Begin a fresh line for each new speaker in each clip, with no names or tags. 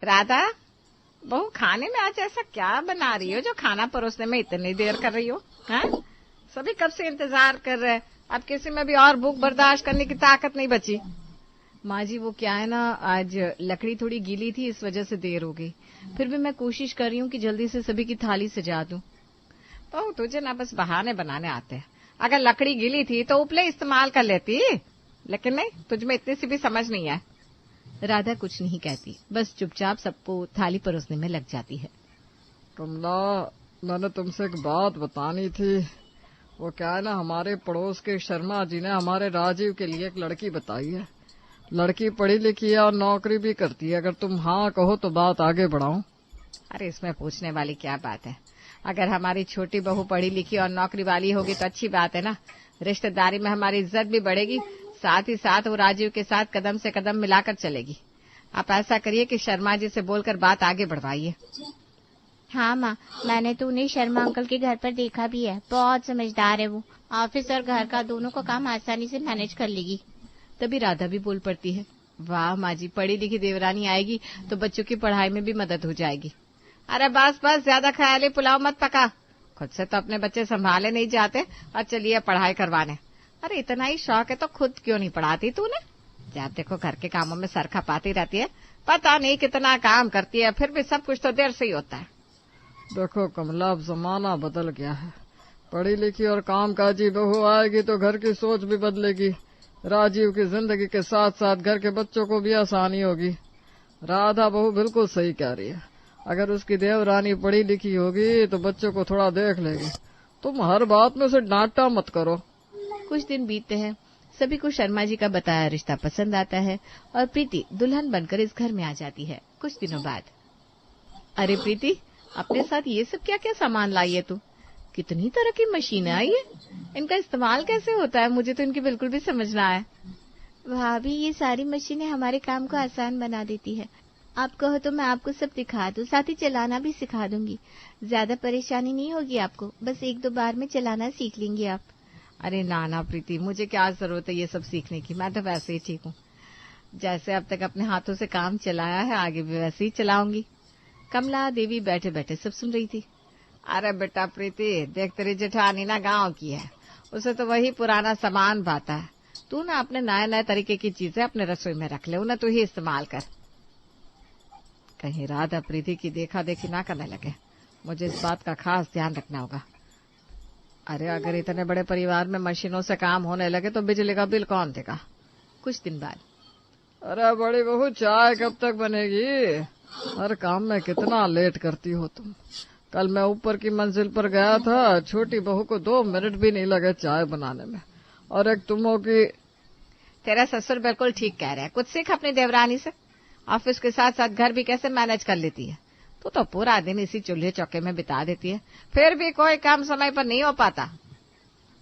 राधा, बहू खाने में आज ऐसा क्या बना रही हो जो खाना परोसने में इतनी देर कर रही हो? हाँ, सभी कब से इंतजार कर रहे हैं। अब किसी में भी और भूख बर्दाश्त करने की ताकत नहीं बची। माँ जी वो क्या है ना, आज लकड़ी थोड़ी गीली थी, इस वजह से देर हो गई। फिर भी मैं कोशिश कर रही हूँ कि जल्दी से सभी की थाली सजा दूं। तो तुझे ना बस बहाने बनाने आते हैं। अगर लकड़ी गीली थी तो उपले इस्तेमाल कर लेती, लेकिन नहीं, तुझमें इतनी सी भी समझ नहीं है। राधा कुछ नहीं कहती, बस चुपचाप सबको थाली परोसने में लग जाती है।
कमला, मैंने तुमसे एक बात बतानी थी। वो क्या है ना, हमारे पड़ोस के शर्मा जी ने हमारे राजीव के लिए एक लड़की बताई है। लड़की पढ़ी लिखी है और नौकरी भी करती है। अगर तुम हाँ कहो तो बात आगे बढ़ाऊं।
अरे इसमें पूछने वाली क्या बात है। अगर हमारी छोटी बहू पढ़ी लिखी और नौकरी वाली होगी तो अच्छी बात है ना। रिश्तेदारी में हमारी इज्जत भी बढ़ेगी, साथ ही साथ वो राजीव के साथ कदम से कदम मिलाकर चलेगी। आप ऐसा करिए कि शर्मा जी से बोलकर बात आगे बढ़वाइए।
हाँ माँ, मैंने तो उन्हें शर्मा अंकल के घर पर देखा भी है। बहुत समझदार है वो। ऑफिस और घर का दोनों का काम आसानी से मैनेज कर लेगी।
तभी राधा भी बोल पड़ती है, वाह माँ जी, पढ़ी लिखी देवरानी आएगी तो बच्चों की पढ़ाई में भी मदद हो जाएगी। अरे बस बस, ज्यादा ख्याली पुलाव मत पका। खुद से तो अपने बच्चे संभाले नहीं जाते और चलिए पढ़ाई करवाने। अरे इतना ही शौक है तो खुद क्यों नहीं पढ़ाती तूने? जब देखो घर के कामों में सर खपाती रहती है। पता नहीं कितना काम करती है, फिर भी सब कुछ तो देर से ही होता है।
देखो कमला, अब जमाना बदल गया है। पढ़ी लिखी और कामकाजी बहू आएगी तो घर की सोच भी बदलेगी। राजीव की जिंदगी के साथ साथ घर के बच्चों को भी आसानी होगी। राधा बहू बिल्कुल सही कह रही है। अगर उसकी देवरानी पढ़ी लिखी होगी तो बच्चों को थोड़ा देख लेगी। तुम हर बात में उसे डांटा मत करो।
कुछ दिन बीतते हैं, सभी को शर्मा जी का बताया रिश्ता पसंद आता है और प्रीति दुल्हन बनकर इस घर में आ जाती है। कुछ दिनों बाद, अरे प्रीति, अपने साथ ये सब क्या क्या सामान लाई है तू? कितनी तरह की मशीनें आई है, इनका इस्तेमाल कैसे होता है? मुझे तो इनकी बिल्कुल भी समझ ना आए।
भाभी, ये सारी मशीनें हमारे काम को आसान बना देती है। आप कहो तो मैं आपको सब दिखा दूं, साथ ही चलाना भी सिखा दूंगी। ज्यादा परेशानी नहीं होगी आपको, बस एक दो बार में चलाना सीख लेंगे आप।
अरे ना प्रीति, मुझे क्या जरूरत है ये सब सीखने की। मैं तो वैसे ही ठीक हूँ। जैसे अब तक अपने हाथों से काम चलाया है, आगे भी वैसे ही चलाऊंगी। कमला देवी बैठे बैठे सब सुन रही थी। अरे बेटा प्रीति, देख तेरी जेठानी ना गांव की है, उसे तो वही पुराना सामान भाता है। तू ना अपने नए नए तरीके की चीजें अपने रसोई में रख ले, उन्हें तू ही इस्तेमाल कर। कहीं राधा प्रीति की देखा देखी ना करने लगे। मुझे इस बात का खास ध्यान रखना होगा। अरे अगर इतने बड़े परिवार में मशीनों से काम होने लगे तो बिजली का बिल कौन देगा? कुछ दिन बाद,
अरे बड़ी बहू, चाय कब तक बनेगी? हर काम में कितना लेट करती हो तुम। कल मैं ऊपर की मंजिल पर गया था, छोटी बहू को 2 मिनट भी नहीं लगे चाय बनाने में, और एक तुम हो कि।
तेरा ससुर बिल्कुल ठीक कह रहे हैं, कुछ सीख अपनी देवरानी से। ऑफिस के साथ साथ घर भी कैसे मैनेज कर लेती है। तू तो पूरा दिन इसी चूल्हे चौके में बिता देती है, फिर भी कोई काम समय पर नहीं हो पाता।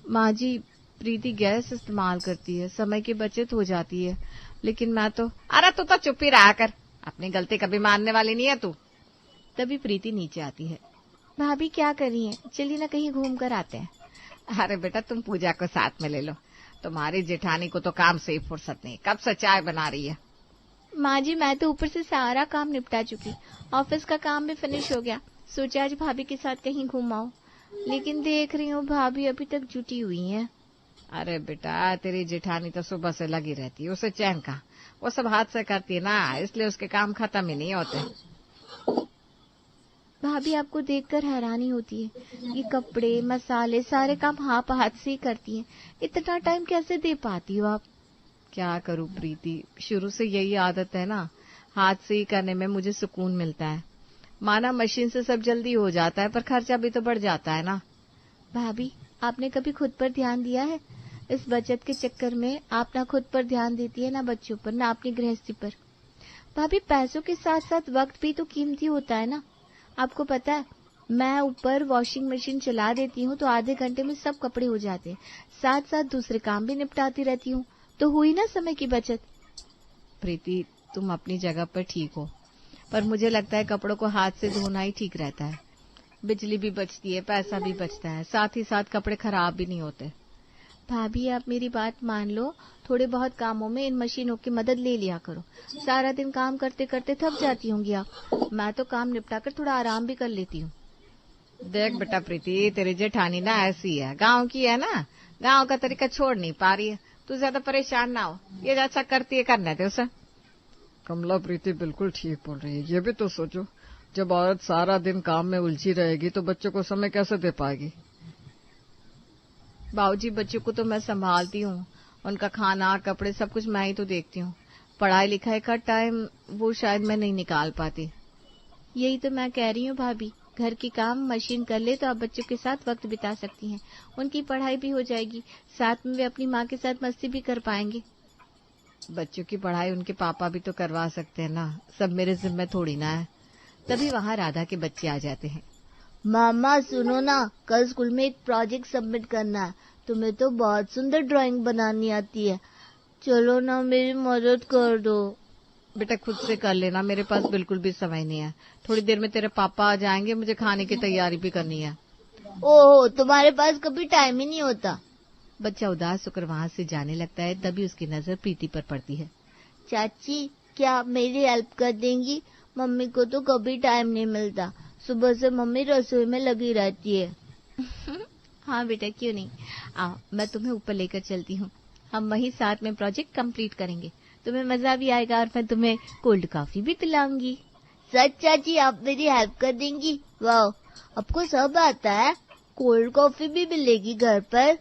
माँ जी, प्रीति गैस इस्तेमाल करती है, समय की बचत हो जाती है, लेकिन मैं तो। अरे तू तो चुप ही रहा कर, अपनी गलती कभी मानने वाली नहीं है तू। तभी प्रीति नीचे आती है।
भाभी क्या कर रही हैं? चलिए ना कहीं घूम कर आते हैं।
अरे बेटा, तुम पूजा को साथ में ले लो। तुम्हारी जेठानी को तो काम से ही फुर्सत नहीं, कब से चाय बना रही है।
माँ जी, मैं तो ऊपर से सारा काम निपटा चुकी, ऑफिस का काम भी फिनिश हो गया। सोचा आज भाभी के साथ कहीं घूम आओ, लेकिन देख रही हूँ भाभी अभी तक जुटी हुई हैं।
अरे बेटा, तेरी जेठानी तो सुबह से लगी रहती है, उसे चैन कहाँ। वो सब हाथ से करती है ना, इसलिए उसके काम खत्म ही नहीं होते।
भाभी, आपको देखकर हैरानी होती है, ये कपड़े मसाले सारे काम आप हाथ से ही करती हैं। इतना टाइम कैसे दे पाती हो आप?
क्या करूं प्रीति, शुरू से यही आदत है ना। हाथ से ही करने में मुझे सुकून मिलता है। माना मशीन से सब जल्दी हो जाता है, पर खर्चा भी तो बढ़ जाता है ना।
भाभी, आपने कभी खुद पर ध्यान दिया है? इस बचत के चक्कर में आप ना खुद पर ध्यान देती है, ना बच्चों पर, ना अपनी गृहस्थी पर। भाभी, पैसों के साथ साथ वक्त भी तो कीमती होता है ना। आपको पता है, मैं ऊपर वॉशिंग मशीन चला देती हूँ तो आधे घंटे में सब कपड़े हो जाते हैं। साथ साथ दूसरे काम भी निपटाती रहती हूँ, तो हुई ना समय की बचत।
प्रीति, तुम अपनी जगह पर ठीक हो, पर मुझे लगता है कपड़ों को हाथ से धोना ही ठीक रहता है। बिजली भी बचती है, पैसा भी बचता है, साथ ही साथ कपड़े खराब भी नहीं होते।
भाभी आप मेरी बात मान लो, थोड़े बहुत कामों में इन मशीनों की मदद ले लिया करो। सारा दिन काम करते करते थक जाती होंगी आप। मैं तो काम निपटाकर थोड़ा आराम भी कर लेती हूँ।
देख बेटा प्रीति, तेरी जेठानी ना ऐसी है, गांव की है ना, गांव का तरीका छोड़ नहीं पा रही है। तू ज्यादा परेशान ना हो, ये जैसा करती है करने दे उसे।
कमला प्रीति बिल्कुल ठीक बोल रही है। ये भी तो सोचो, जब औरत सारा दिन काम में उलझी रहेगी तो बच्चों को समय कैसे दे पाएगी।
बाबूजी बच्चों को तो मैं संभालती हूँ, उनका खाना कपड़े सब कुछ मैं ही तो देखती हूँ। पढ़ाई लिखाई का टाइम वो शायद मैं नहीं निकाल पाती।
यही तो मैं कह रही हूँ भाभी, घर की काम मशीन कर ले तो आप बच्चों के साथ वक्त बिता सकती हैं। उनकी पढ़ाई भी हो जाएगी, साथ में वे अपनी माँ के साथ मस्ती भी कर पाएंगे।
बच्चों की पढ़ाई उनके पापा भी तो करवा सकते हैं ना, सब मेरे जिम्मे थोड़ी ना है। तभी वहाँ राधा के बच्चे आ जाते हैं।
मामा सुनो ना, कल स्कूल में एक प्रोजेक्ट सबमिट करना है। तुम्हें तो बहुत सुंदर ड्राइंग बनानी आती है, चलो ना मेरी मदद कर दो।
बेटा खुद से कर लेना, मेरे पास बिल्कुल भी समय नहीं है। थोड़ी देर में तेरे पापा आ जाएंगे, मुझे खाने की तैयारी भी करनी है।
ओहो, तुम्हारे पास कभी टाइम ही नहीं होता।
बच्चा उदास होकर वहाँ से जाने लगता है, तभी उसकी नजर प्रीति पर पड़ती है।
चाची, क्या आप मेरी हेल्प कर देंगी? मम्मी को तो कभी टाइम नहीं मिलता, सुबह से मम्मी रसोई में लगी रहती है। हाँ बेटा, क्यों नहीं, आओ मैं तुम्हें ऊपर लेकर चलती हूँ। हम वहीं साथ में प्रोजेक्ट कंप्लीट करेंगे, तुम्हें मजा भी आएगा और मैं तुम्हें कोल्ड कॉफी भी पिलाऊंगी। सच चाची, आप मेरी हेल्प कर देंगी? वाह, आपको सब आता है, कोल्ड कॉफी भी मिलेगी घर पर।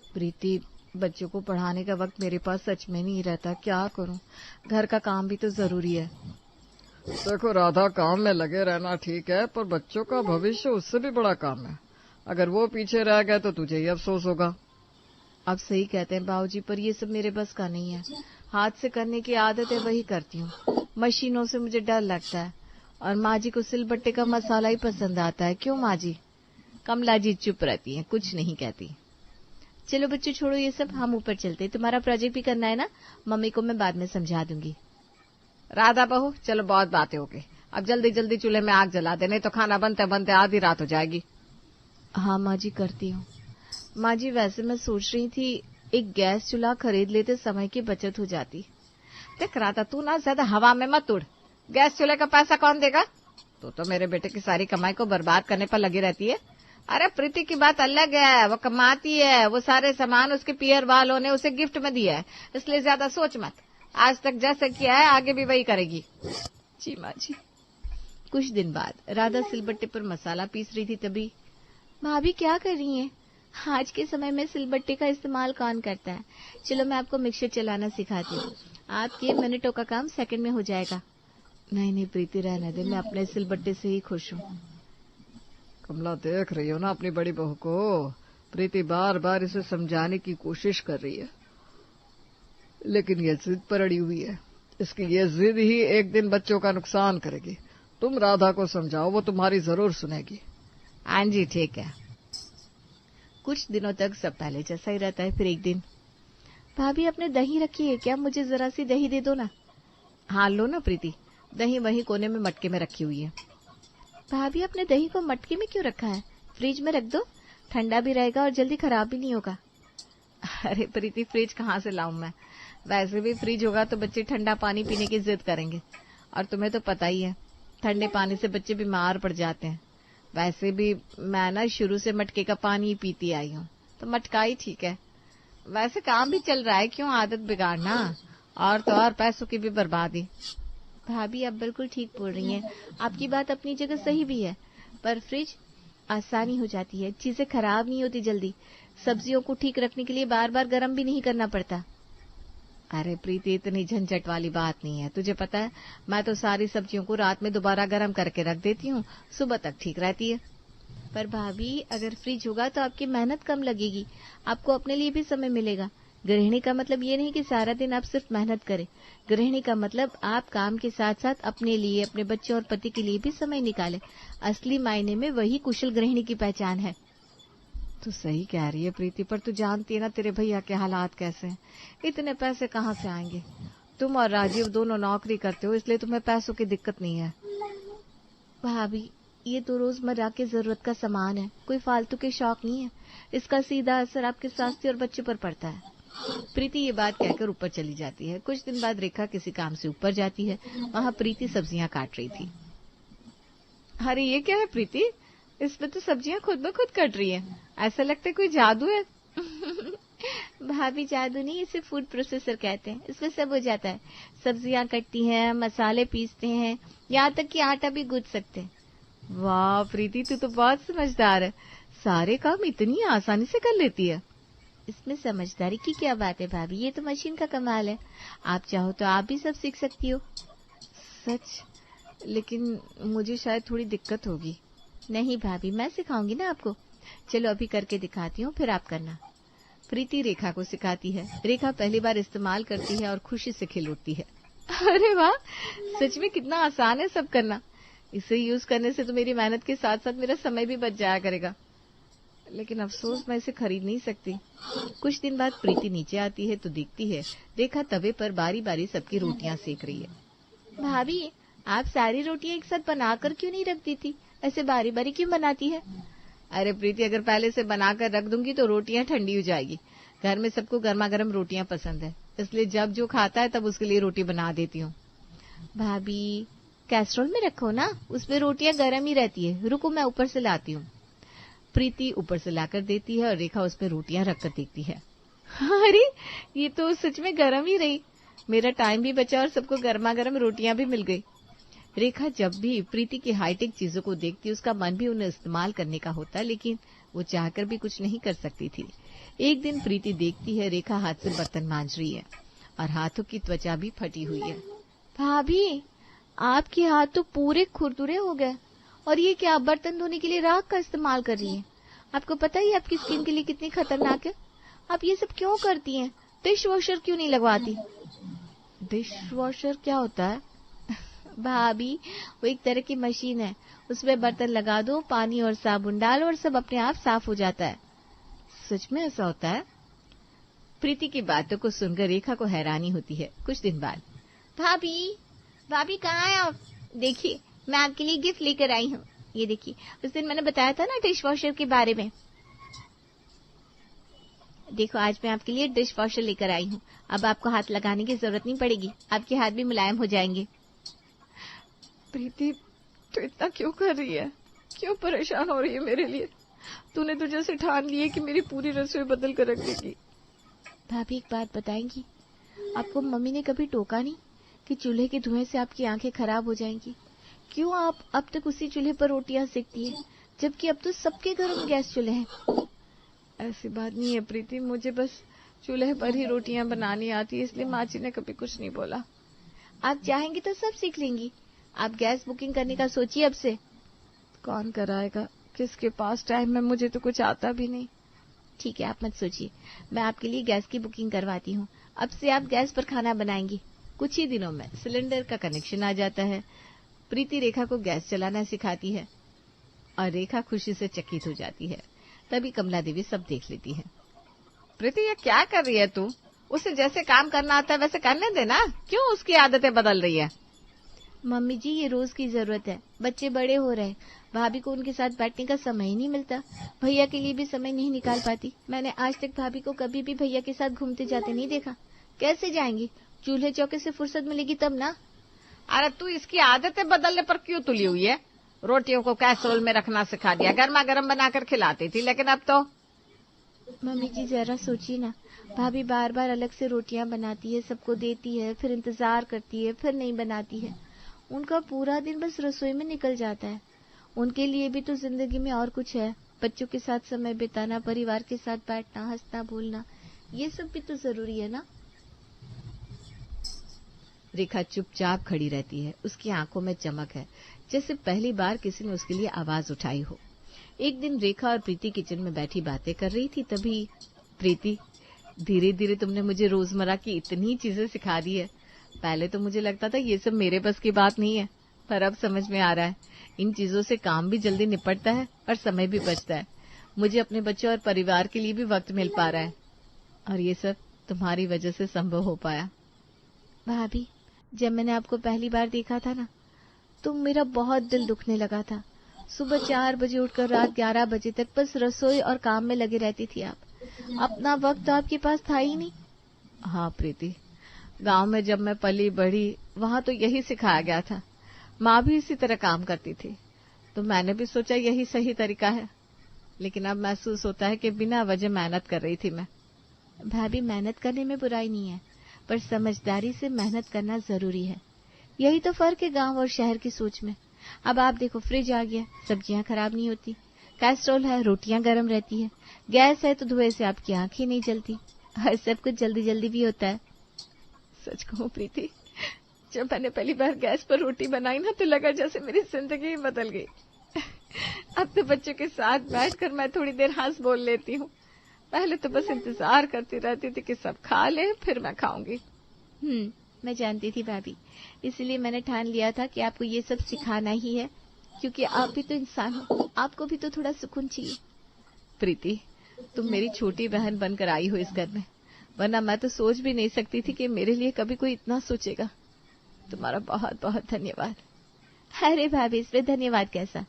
प्रीति, बच्चों को पढ़ाने का वक्त मेरे पास सच में नहीं रहता, क्या करूं, घर का काम भी तो जरूरी है।
देखो राधा, काम में लगे रहना ठीक है, पर बच्चों का भविष्य उससे भी बड़ा काम है। अगर वो पीछे रह गए तो तुझे ही अफसोस होगा।
आप सही कहते हैं बाबूजी, पर ये सब मेरे बस का नहीं है। हाथ से करने की आदत है, वही करती हूँ। मशीनों से मुझे डर लगता है, और माँ जी को सिलबट्टे का मसाला ही पसंद आता है। क्यों माँ जी? कमला जी चुप रहती हैं, कुछ नहीं कहती। चलो बच्चों छोड़ो ये सब, हम ऊपर चलते। तुम्हारा प्रोजेक्ट भी करना है ना, मम्मी को मैं बाद में समझा दूंगी। राधा बहू, चलो बहुत बातें हो गई, अब जल्दी जल्दी चूल्हे में आग जला दे, नहीं तो खाना बनते बनते आधी रात हो जाएगी। हाँ माँ जी, करती हूँ। माँ जी वैसे मैं सोच रही थी एक गैस चूल्हा खरीद लेते, समय की बचत हो जाती। देख राधा, तू ना ज्यादा हवा में मत उड़, गैस चूल्हे का पैसा कौन देगा? तो मेरे बेटे की सारी कमाई को बर्बाद करने पर लगी रहती है। अरे प्रीति की बात अलग है, वो कमाती है, वो सारे सामान उसके पियर वालों ने उसे गिफ्ट में दिया है, इसलिए ज्यादा सोच मत। आज तक जैसे किया है आगे भी वही करेगी। जी माँ जी। कुछ दिन बाद राधा सिलबट्टे पर मसाला पीस रही थी, तभी भाभी क्या कर रही हैं? आज के समय में सिलबट्टे का इस्तेमाल कौन करता है? चलो मैं आपको मिक्सर चलाना सिखाती हूँ, आपके मिनटों का काम सेकंड में हो जाएगा। नहीं नहीं प्रीति, रहने दे, मैं अपने सिलबट्टे से ही खुश हूँ।
कमला, देख रही हो ना अपनी बड़ी बहू को, प्रीति बार बार इसे समझाने की कोशिश कर रही है, लेकिन ये जिद पर अड़ी हुई है। इसकी ये जिद ही एक दिन बच्चों का नुकसान करेगी। तुम राधा को समझाओ, वो तुम्हारी जरूर सुनेगी।
हाँ जी ठीक है। कुछ दिनों तक सब पहले जैसा ही रहता है। फिर एक दिन, भाभी आपने दही रखी है क्या? मुझे जरा सी दही दे दो ना। हाँ लो ना प्रीति, दही वही कोने में मटके में रखी हुई है। भाभी आपने दही को मटके में क्यों रखा है? फ्रिज में रख दो, ठंडा भी रहेगा और जल्दी खराब भी नहीं होगा। अरे प्रीति, फ्रिज कहाँ से लाऊं मैं? वैसे भी फ्रिज होगा तो बच्चे ठंडा पानी पीने की जिद करेंगे, और तुम्हें तो पता ही है ठंडे पानी से बच्चे बीमार पड़ जाते हैं। वैसे भी मैं ना शुरू से मटके का पानी ही पीती आई हूँ, तो मटका ही ठीक है। वैसे काम भी चल रहा है, क्यों आदत बिगाड़ना, और तो और पैसों की भी बर्बादी। भाभी आप बिल्कुल ठीक बोल रही हैं, आपकी बात अपनी जगह सही भी है, पर फ्रिज आसानी हो जाती है, चीजें खराब नहीं होती जल्दी, सब्जियों को ठीक रखने के लिए बार बार गर्म भी नहीं करना पड़ता। अरे प्रीति, इतनी झंझट वाली बात नहीं है, तुझे पता है मैं तो सारी सब्जियों को रात में दोबारा गर्म करके रख देती हूँ, सुबह तक ठीक रहती है। पर भाभी अगर फ्रिज होगा तो आपकी मेहनत कम लगेगी, आपको अपने लिए भी समय मिलेगा। गृहिणी का मतलब ये नहीं कि सारा दिन आप सिर्फ मेहनत करें, गृहिणी का मतलब आप काम के साथ साथ अपने लिए, अपने बच्चों और पति के लिए भी समय निकालें। असली मायने में वही कुशल गृहिणी की पहचान है। तू सही कह रही है प्रीति, पर तू जानती है ना तेरे भैया के हालात कैसे हैं, इतने पैसे कहाँ से आएंगे? तुम और राजीव दोनों नौकरी करते हो, इसलिए तुम्हें पैसों की दिक्कत नहीं है। भाभी
ये तो रोजमर्रा की जरूरत का सामान है, कोई फालतू के शौक नहीं है। इसका सीधा असर आपके स्वास्थ्य और बच्चों पर पड़ता है। प्रीति ये बात कहकर ऊपर चली जाती है। कुछ दिन बाद रेखा किसी काम से ऊपर जाती है। वहाँ प्रीति सब्जियां काट रही थी।
अरे ये क्या है प्रीति, इसमें तो सब्जियां खुद ब खुद कट रही है, ऐसा लगता है कोई जादू है।
भाभी जादू नहीं, इसे फूड प्रोसेसर कहते हैं। इसमें सब हो जाता है, सब्जियां कटती हैं, मसाले पीसते हैं, यहाँ तक कि आटा भी गूंथ सकते हैं।
वाह प्रीति, तू तो बहुत समझदार है, सारे काम इतनी आसानी से कर लेती है।
इसमें समझदारी की क्या बात है भाभी, ये तो मशीन का कमाल है। आप चाहो तो आप भी सब सीख सकती हो।
सच? लेकिन मुझे शायद थोड़ी दिक्कत होगी।
नहीं भाभी, मैं सिखाऊंगी ना आपको। चलो अभी करके दिखाती हूँ, फिर आप करना।
प्रीति रेखा को सिखाती है। रेखा पहली बार इस्तेमाल करती है और खुशी से खिल उठती है। अरे वाह, सच में कितना आसान है सब करना। इसे यूज करने से तो मेरी मेहनत के साथ साथ मेरा समय भी बच जाया करेगा। लेकिन अफसोस, मैं इसे खरीद नहीं सकती। कुछ दिन बाद प्रीति नीचे आती है तो देखती है रेखा तवे पर बारी बारी सबकी रोटियां सेक रही है।
भाभी, आप सारी रोटियां एक साथ बनाकर क्यों नहीं रख दी थी? ऐसे बारी बारी क्यों बनाती है?
अरे प्रीति, अगर पहले से बनाकर रख दूंगी तो रोटियां ठंडी हो जाएगी। घर में सबको गर्मा गर्म रोटियां पसंद है, इसलिए जब जो खाता है तब उसके लिए रोटी बना देती हूँ।
भाभी, कैस्ट्रोल में रखो ना, उसमें रोटियां गर्म ही रहती है। रुको, मैं ऊपर से लाती हूँ।
प्रीति ऊपर से लाकर देती है और रेखा उसमें रोटियां रखकर देखती है। अरे ये तो सच में गर्म ही रही, मेरा टाइम भी बचा और सबको गर्मा गर्म रोटियां भी मिल गई। रेखा जब भी प्रीति की हाईटेक चीजों को देखती, उसका मन भी उन्हें इस्तेमाल करने का होता, लेकिन वो चाहकर भी कुछ नहीं कर सकती थी। एक दिन प्रीति देखती है रेखा हाथ से बर्तन मांज रही है और हाथों की त्वचा भी फटी हुई है।
भाभी, आपके हाथ तो पूरे खुरदुरे हो गए। और ये क्या, आप बर्तन धोने के लिए राख का इस्तेमाल कर रही हैं? आपको पता ही आपकी स्किन के लिए कितनी खतरनाक है। आप ये सब क्यों करती हैं? डिश वॉशर क्यों नहीं लगवाती?
डिश वॉशर क्या होता है?
भाभी, वो एक तरह की मशीन है, उसमें बर्तन लगा दो, पानी और साबुन डालो और सब अपने आप साफ हो जाता है।
सच में ऐसा होता है? प्रीति की बातों को सुनकर रेखा को हैरानी होती है। कुछ दिन बाद,
भाभी कहाँ है आप? देखिए, मैं आपके लिए गिफ्ट लेकर आई हूँ। ये देखिए, उस दिन मैंने बताया था ना डिश वॉशर के बारे में। देखो, आज मैं आपके लिए डिश वॉशर लेकर आई हूँ। अब आपको हाथ लगाने की जरूरत नहीं पड़ेगी, आपके हाथ भी मुलायम हो जाएंगे।
प्रीति, तो इतना क्यों कर रही है? क्यों परेशान हो रही है मेरे लिए? तूने तो जैसे ठान ली है कि मेरी पूरी रसोई बदल कर रख देगी।
भाभी, एक बात बताएंगी? आपको मम्मी ने कभी टोका नहीं कि चूल्हे के धुएं से आपकी आंखें खराब हो जाएंगी? क्यों आप अब तक उसी चूल्हे पर रोटियां सेकती है, जबकि अब तो सबके घरों में गैस चूल्हे हैं?
ऐसी बात नहीं है प्रीति, मुझे बस चूल्हे पर ही रोटियां बनानी आती है, इसलिए माँ जी ने कभी कुछ नहीं बोला।
आप चाहेंगी तो सब सीख लेंगी। आप गैस बुकिंग करने का सोचिए अब से।
कौन कराएगा? किसके पास टाइम है? मुझे तो कुछ आता भी नहीं।
ठीक है, आप मत सोचिए, मैं आपके लिए गैस की बुकिंग करवाती हूँ। अब से आप गैस पर खाना बनाएंगी।
कुछ ही दिनों में सिलेंडर का कनेक्शन आ जाता है। प्रीति रेखा को गैस चलाना सिखाती है और रेखा खुशी से चकित हो जाती है। तभी कमला देवी सब देख लेती है। प्रीति, ये क्या कर रही है तू? उसे जैसे काम करना आता है वैसे करने देना, क्यों उसकी आदतें बदल रही है?
मम्मी जी, ये रोज की जरूरत है। बच्चे बड़े हो रहे हैं, भाभी को उनके साथ बैठने का समय ही नहीं मिलता। भैया के लिए भी समय नहीं निकाल पाती। मैंने आज तक भाभी को कभी भी भैया के साथ घूमते जाते नहीं देखा। कैसे जाएंगी? चूल्हे चौके से फुर्सत मिलेगी तब ना।
अरे तू इसकी आदतें बदलने पर क्यों तुली हुई है? रोटियों को कैसरोल में रखना सिखा दिया, गर्मा गर्म बनाकर खिलाती थी, लेकिन अब तो।
मम्मी जी, जरा सोचिए ना, भाभी बार बार अलग से रोटियां बनाती है, सबको देती है, फिर इंतजार करती है, फिर नहीं बनाती है। उनका पूरा दिन बस रसोई में निकल जाता है। उनके लिए भी तो जिंदगी में और कुछ है। बच्चों के साथ समय बिताना, परिवार के साथ बैठना, हंसना बोलना, ये सब भी तो जरूरी है ना।
रेखा चुपचाप खड़ी रहती है। उसकी आंखों में चमक है, जैसे पहली बार किसी ने उसके लिए आवाज उठाई हो। एक दिन रेखा और प्रीति किचन में बैठी बातें कर रही थी, तभी, प्रीति, धीरे धीरे तुमने मुझे रोजमर्रा की इतनी चीजें सिखा दी है। पहले तो मुझे लगता था ये सब मेरे बस की बात नहीं है, पर अब समझ में आ रहा है इन चीजों से काम भी जल्दी निपटता है और समय भी बचता है। मुझे अपने बच्चों और परिवार के लिए भी वक्त मिल पा रहा है, और ये सब तुम्हारी वजह से संभव हो पाया।
भाभी, जब मैंने आपको पहली बार देखा था ना, तो मेरा बहुत दिल दुखने लगा था। सुबह 4 बजे उठकर रात 11 बजे तक बस रसोई और काम में लगे रहती थी आप। अपना वक्त तो आपके पास था ही नहीं।
हाँ प्रीति, गांव में जब मैं पली बढ़ी वहां तो यही सिखाया गया था। माँ भी इसी तरह काम करती थी, तो मैंने भी सोचा यही सही तरीका है। लेकिन अब महसूस होता है कि बिना वजह मेहनत कर रही थी मैं।
भाभी, मेहनत करने में बुराई नहीं है, पर समझदारी से मेहनत करना जरूरी है। यही तो फर्क है गांव और शहर की सोच में। अब आप देखो, फ्रिज आ गया, सब्जियां खराब नहीं होती, कैस्ट्रोल है, रोटियां गर्म रहती है, गैस है तो धुएं से आपकी आंखें नहीं जलती, और सब कुछ जल्दी जल्दी भी होता है।
सच कहूं प्रीति, जब मैंने पहली बार गैस पर रोटी बनाई ना तो लगा जैसे मेरी जिंदगी ही बदल गई। अब तो बच्चों के साथ बैठकर मैं थोड़ी देर हंस बोल लेती हूँ। पहले तो बस इंतजार करती रहती थी कि सब खा ले फिर मैं खाऊंगी।
मैं जानती थी भाभी, इसलिए मैंने ठान लिया था कि आपको ये सब सिखाना ही है, क्योंकि आप भी तो इंसान हो, आपको भी तो थोड़ा सुकून चाहिए।
प्रीति, तुम मेरी छोटी बहन बनकर आई हो इस घर में, वरना मैं तो सोच भी नहीं सकती थी कि मेरे लिए कभी कोई इतना सोचेगा। तुम्हारा बहुत बहुत धन्यवाद।
अरे भाभी, इसमें धन्यवाद कैसा?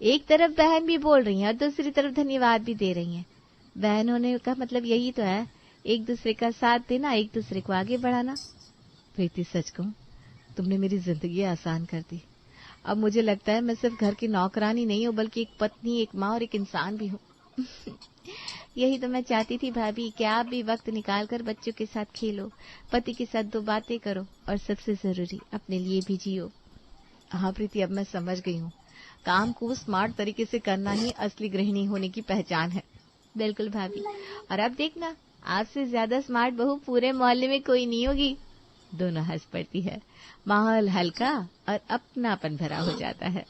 एक तरफ बहन भी बोल रही है और दूसरी तरफ धन्यवाद भी दे रही है। बहन होने का मतलब यही तो है, एक दूसरे का साथ देना, एक दूसरे को आगे बढ़ाना।
प्रीति, सच कहूं, तुमने मेरी जिंदगी आसान कर दी। अब मुझे लगता है मैं सिर्फ घर की नौकरानी नहीं हूँ, बल्कि एक पत्नी, एक माँ और एक इंसान भी हूँ।
यही तो मैं चाहती थी भाभी, कि आप भी वक्त निकाल कर बच्चों के साथ खेलो, पति के साथ 2 बातें करो, और सबसे जरूरी अपने लिए भी जियो।
हाँ प्रीति, अब मैं समझ गई हूँ, काम को स्मार्ट तरीके से करना ही असली गृहिणी होने की पहचान है।
बिल्कुल भाभी, और अब देखना, आपसे ज्यादा स्मार्ट बहू पूरे मोहल्ले में कोई नहीं होगी।
दोनों हंस पड़ती है, माहौल हल्का और अपनापन भरा हो जाता है।